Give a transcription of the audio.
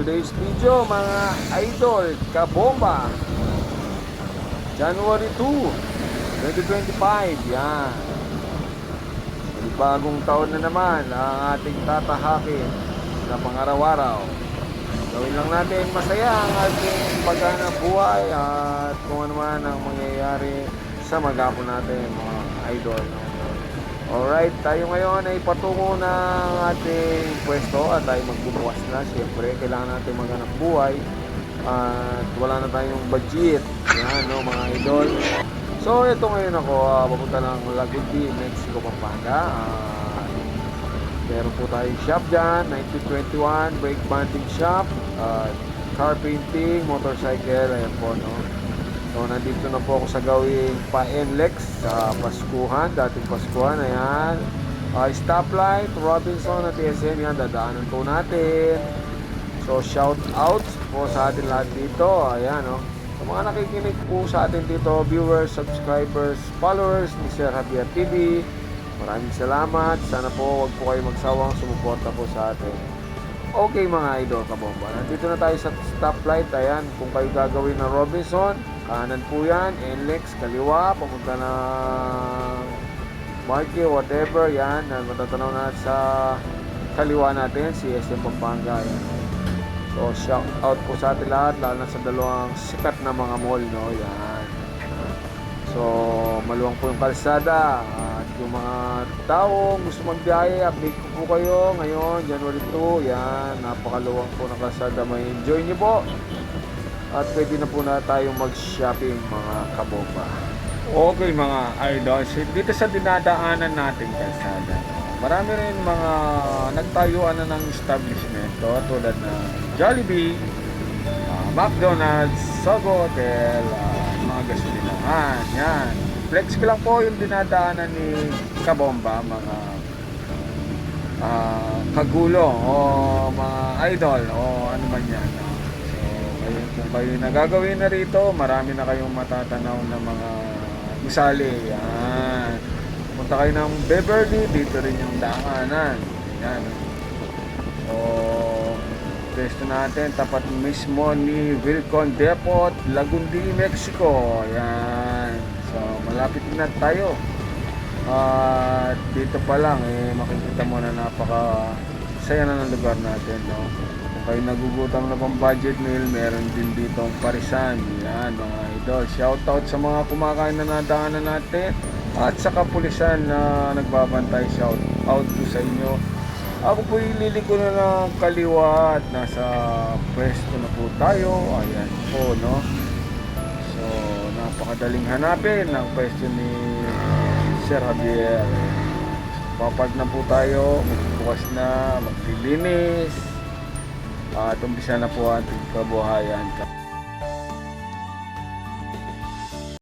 today's video mga idol, kabomba, January 2, 2025. Yan, bagong taon na naman ang ating tatahakin na pang-araw-araw. Gawin lang natin masaya ang ating paghanap buhay at kung ano man ang mangyayari sa maghapon natin mga idol. Alright, tayo ngayon ay patungo ng ating pwesto at tayo magbubukas na. Siyempre, kailangan natin maghanap buhay at wala na tayong budget. Yan, no, mga idol. So, ito ngayon ako, papunta ng Laguna, Mexico, Pampanga. Meron po tayong shop dyan, 1921, brake banding shop, car painting, motorcycle, ayan po, no. So, nandito na po ako sa gawing pa-NLEX sa Paskuhan, dating Paskuhan, ayan. Stoplight, Robinson at TSM, yan, dadaanan po natin. So, shout out po sa atin lahat dito, ayan, no. Sa mga nakikinig po sa atin dito, viewers, subscribers, followers ni Sir Javier TV, maraming salamat. Sana po wag po kayo magsawang sumuporta po sa atin. Okay mga idol, kabomba, nandito na tayo sa stoplight. Ayan, kung kayo gagawin ng Robinson, kanan po yan, NLEX, kaliwa, papunta ng Marque, whatever, yan, matatanaw na sa kaliwa natin, si SM Pampanga, yan. So, shout out po sa atin lahat, lalo na sa dalawang sikat na mga mall, no, yan. So, maluwang po yung kalsada, at yung mga taong gusto magbiyahe, update ko po kayo ngayon, January 2, yan, napakaluwang po ng kalsada, may enjoy nyo po. At pwede na po na tayong mag-shopping mga kabomba. Okay mga idol, dito sa dinadaanan nating kalsada, marami rin mga nagtayuan na ng establishment tulad ng Jollibee, McDonald's, Sogo Hotel, mga gasolinahan, yan. Flex ko lang po yung dinadaanan ni kabomba, mga kagulong o mga idol o ano man yan. Kung kayo nagagawin na rito, marami na kayong matatanaw na mga gusali. Yan. Punta kayo ng Beverly, dito rin yung daanan. Yan. So, pwesto natin, tapat mismo ni Vilcon Depot, Laguna, Mexico. Yan. So, malapit na tayo. At dito pa lang, makikita mo na napaka saya na ng lugar natin, no? Kayo nagugutom na pang budget meal, meron din dito ang parisan. Yan mga idol, shoutout sa mga kumakain na nadaanan natin at sa kapulisan na nagbabantay, shoutout po sa inyo. Ako po ililiko na ng kaliwa at nasa pwesto na po tayo. Ayan po, no. So napakadaling hanapin ang pwesto ni Sir Javier. Papag na po tayo, magbukas na, maglilinis at umpisa na po ang ating kabuhayan.